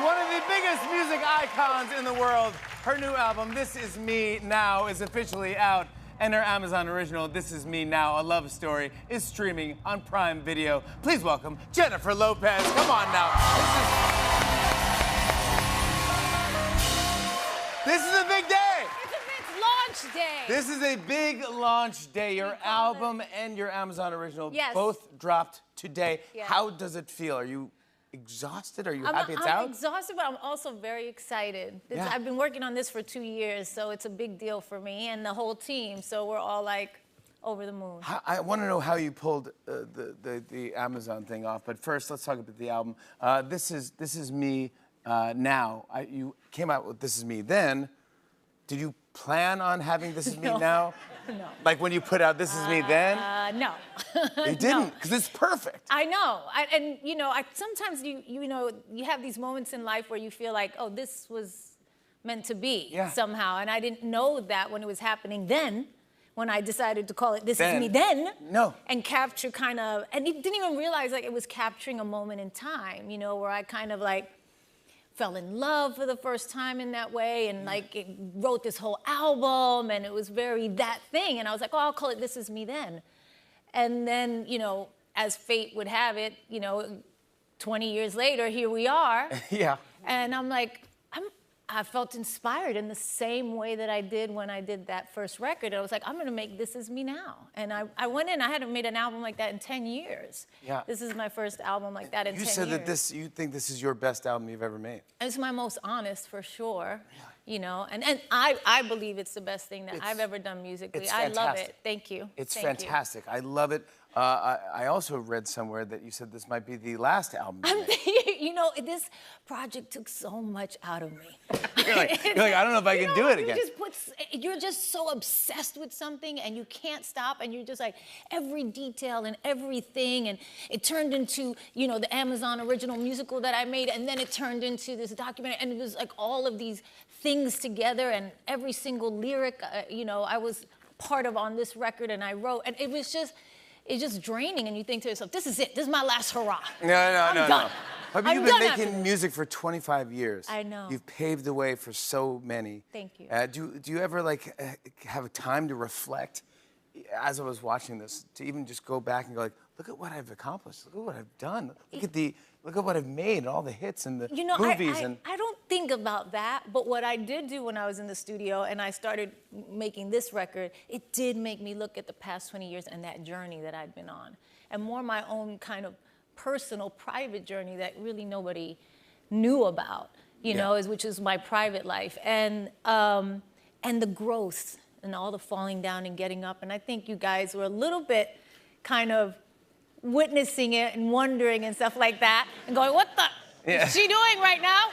one of the biggest music icons in the world. Her new album, This Is Me Now, is officially out. And her Amazon original, This Is Me Now, A Love Story, is streaming on Prime Video. Please welcome Jennifer Lopez. Come on now. This is a big day. It's a big launch day. This is a big launch day. Your album and your Amazon original both dropped today. Yes. How does it feel? Are you exhausted? Are you happy it's out? I'm exhausted, but I'm also very excited. Yeah. I've been working on this for 2 years, so it's a big deal for me and the whole team. So we're all like over the moon. I want to know how you pulled the Amazon thing off. But first, let's talk about the album. This is Me Now. You came out with This Is Me then. Did you plan on having This Is Me Now? No. Like when you put out This Is Me then? No. You didn't, because it's perfect. I know, and you know, sometimes you have these moments in life where you feel like, oh, this was meant to be somehow, and I didn't know that when it was happening then, when I decided to call it This Is Me Then. No. And capture kind of, and you didn't even realize like it was capturing a moment in time, you know, where I kind of like fell in love for the first time in that way, and like it wrote this whole album, and it was very that thing, and I was like, oh, I'll call it This Is Me Then. And then, you know, as fate would have it, you know, 20 years later, here we are. Yeah. And I'm like, I felt inspired in the same way that I did when I did that first record. I was like, I'm gonna make This Is Me Now. And I went in, I hadn't made an album like that in 10 years. Yeah. This is my first album like that in 10 years. You said that you think this is your best album you've ever made. It's my most honest, for sure. Really? You know, and I believe it's the best thing that I've ever done musically. I love it. Thank you. It's Thank fantastic. You. I love it. I also read somewhere that you said this might be the last album you made. You know, this project took so much out of me. You're like, I don't know if I can do it again. You're just so obsessed with something and you can't stop, and you're just like, every detail and everything, and it turned into, you know, the Amazon original musical that I made, and then it turned into this documentary, and it was like all of these things together, and every single lyric, you know, I was part of on this record, and I wrote, and it was just, it's just draining, and you think to yourself, this is it, this is my last hurrah. No. I'm done. I mean, you've been making music for 25 years. I know. You've paved the way for so many. Thank you. Do you ever like have time to reflect, as I was watching this, to even just go back and go like, look at what I've accomplished, look at what I've done, look at what I've made, and all the hits and the movies. I don't think about that, but what I did do when I was in the studio and I started making this record, it did make me look at the past 20 years and that journey that I'd been on, and more my own kind of personal, private journey that really nobody knew about, you know, which is my private life, and the growth and all the falling down and getting up. And I think you guys were a little bit kind of witnessing it and wondering and stuff like that, and going, what the is she doing right now?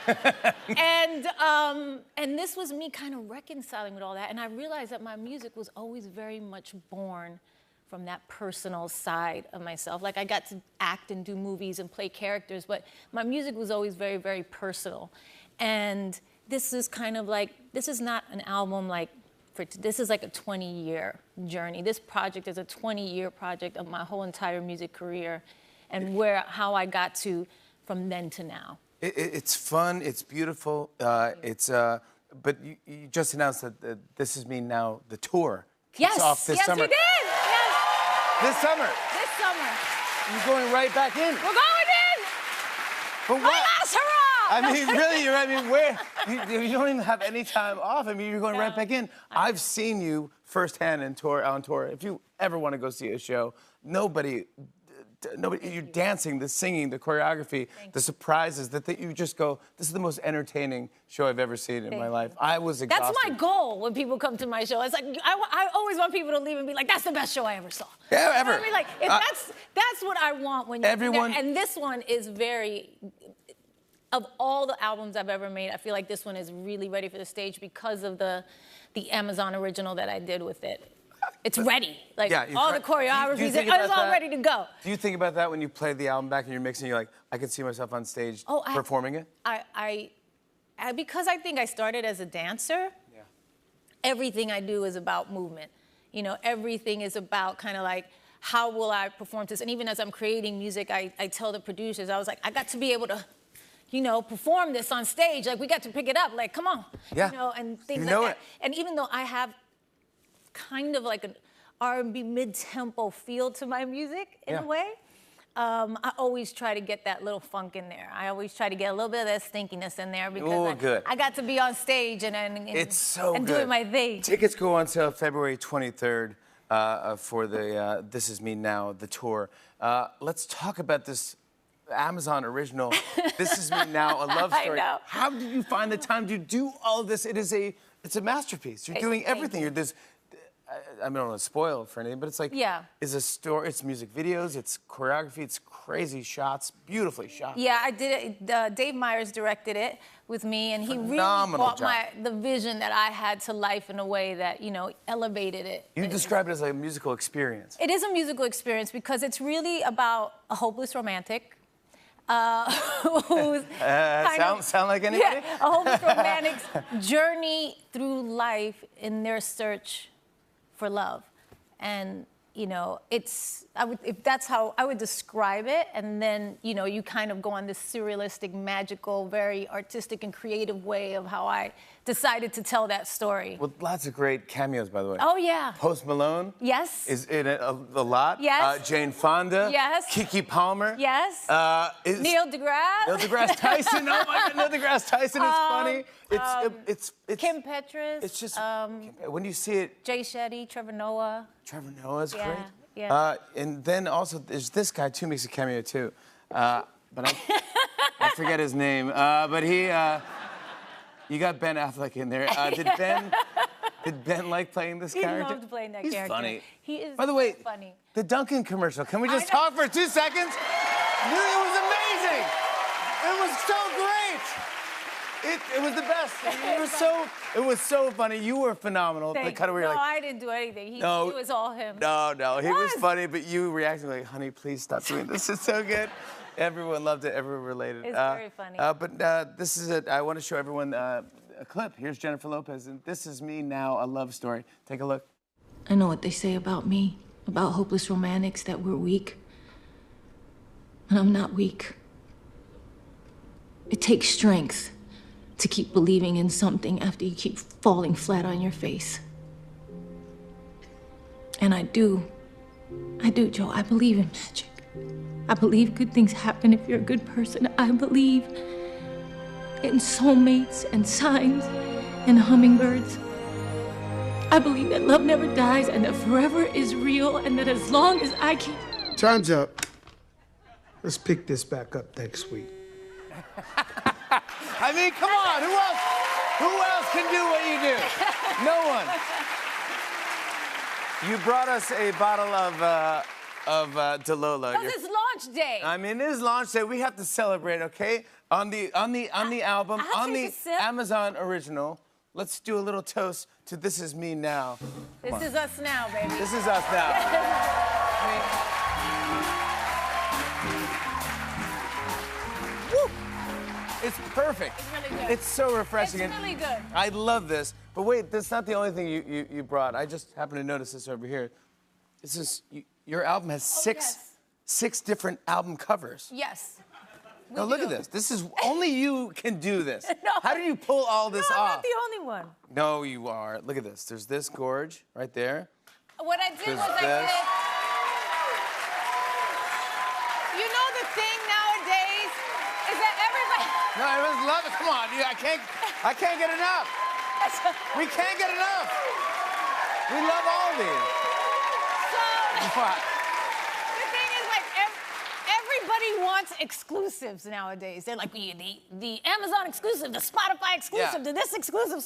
And this was me kind of reconciling with all that, and I realized that my music was always very much born from that personal side of myself. Like, I got to act and do movies and play characters, but my music was always very, very personal. And this is kind of like, this is not an album like, this is like a 20-year journey. This project is a 20-year project of my whole entire music career, and how I got to from then to now. It's fun, it's beautiful, but you just announced that This Is Me Now, the tour kicks off this summer. Yes, we did! This summer. This summer. You're going right back in. We're going in! But what? My last hurrah! I mean, really, where? You don't even have any time off. I mean, you're going right back in. I've seen you firsthand on tour. If you ever want to go see a show, nobody, you're dancing, the singing, the choreography, the surprises, that you just go, this is the most entertaining show I've ever seen in my life. I was exhausted. That's my goal when people come to my show. It's like, I always want people to leave and be like, that's the best show I ever saw. Yeah, ever. You know what I mean? Like, that's what I want when you're there. And this one is very, of all the albums I've ever made, I feel like this one is really ready for the stage because of the Amazon original that I did with it. It's ready. Like, all the choreographies, it's all ready to go. Do you think about that when you play the album back and you're mixing, you're like, I can see myself on stage performing it? Because I think I started as a dancer, everything I do is about movement. You know, everything is about kind of like, how will I perform this? And even as I'm creating music, I tell the producers, I was like, I got to be able to, you know, perform this on stage. Like, we got to pick it up. Like, come on. Yeah. You know, and things You like know that. it. And even though I have kind of like an R&B mid-tempo feel to my music in Yeah. a way, I always try to get that little funk in there. I always try to get a little bit of that stinkiness in there because Ooh, good. I got to be on stage and It's so and good. doing my thing. Tickets go on sale February 23rd for the This Is Me Now, the tour. Let's talk about this Amazon original, This Is Me Now, a love I story. know. How did you find the time to do all of this? It's a masterpiece. You're doing Thank everything. you. You're this. I don't want to spoil it for anything, but it's like, Yeah. it's a story, it's music videos, it's choreography, it's crazy shots, beautifully shot. Yeah, I did it. Dave Meyers directed it with me, and he really Phenomenal brought job. the vision that I had to life in a way that, you know, elevated it. You describe it as like a musical experience. It is a musical experience because it's really about a hopeless romantic. Who's kind of- Sound like anybody? Yeah, a hopeless romantic's journey through life in their search for love. And, you know, if that's how I would describe it, and then, you know, you kind of go on this surrealistic, magical, very artistic and creative way of how I decided to tell that story. With lots of great cameos, by the way. Oh, yeah. Post Malone Yes. is in it a lot. Yes. Jane Fonda. Yes. Kiki Palmer. Yes. Is Neil deGrasse. Neil deGrasse Tyson. Oh my God, Neil deGrasse Tyson is funny. It's Kim Petras. It's just when you see it. Jay Shetty, Trevor Noah. Trevor Noah's Yeah, great. yeah. And then also there's this guy too, makes a cameo too, but I forget his name. But he, you got Ben Affleck in there. Did Ben like playing this character? He loved playing that He's character. funny. He is By the way, so funny. the Dunkin' commercial. Can we just I know. talk for 2 seconds? Dude, it was amazing. It was so great. It was the best. It was so funny. You were phenomenal. The Thank cut you. where you're No, like, I didn't do anything. No. It was all him. no, he was was. funny, but you reacted like, honey, please stop doing this. It's so good. Everyone loved it. Everyone related. It's very funny. But this is it. I want to show everyone a clip. Here's Jennifer Lopez, and This Is Me Now, a love story. Take a look. I know what they say about me, about hopeless romantics, that we're weak. And I'm not weak. It takes strength to keep believing in something after you keep falling flat on your face. And I do, Joe. I believe in magic. I believe good things happen if you're a good person. I believe in soulmates and signs and hummingbirds. I believe that love never dies and that forever is real and that as long as I can... Time's up. Let's pick this back up next week. I mean, come on. Who else can do what you do? No one. You brought us a bottle of DeLola. Because it's launch day. I mean, it is launch day. We have to celebrate, okay? On the album, I'll on take the a sip. Amazon original. Let's do a little toast to This Is Me Now. This is us now, baby. This is us now. Woo! It's perfect. It's really good. It's so refreshing. It's really good. I love this. But wait, that's not the only thing you brought. I just happened to notice this over here. This is your album has six different album covers. Yes. We Now look do. at this. This is only you can do this. No. How do you pull all this No, I'm off? not the only one. No, you are. Look at this. There's this gorge right there. What I did There's was this. You know the thing nowadays is that everybody... No, I just love it. Come on, I can't get enough. We can't get enough. We love all these. So, What? the thing is, like, everybody wants exclusives nowadays. They're like, the Amazon exclusive, the Spotify exclusive, Yeah. this exclusive.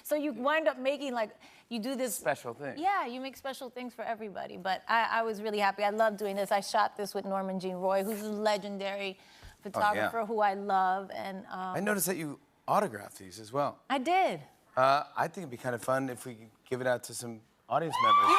So you wind up making, like, you do this... Special thing. Yeah, you make special things for everybody. But I was really happy. I love doing this. I shot this with Norman Jean Roy, who's a legendary photographer who I love. And I noticed that you autographed these as well. I did. I think it'd be kind of fun if we could give it out to some audience members. You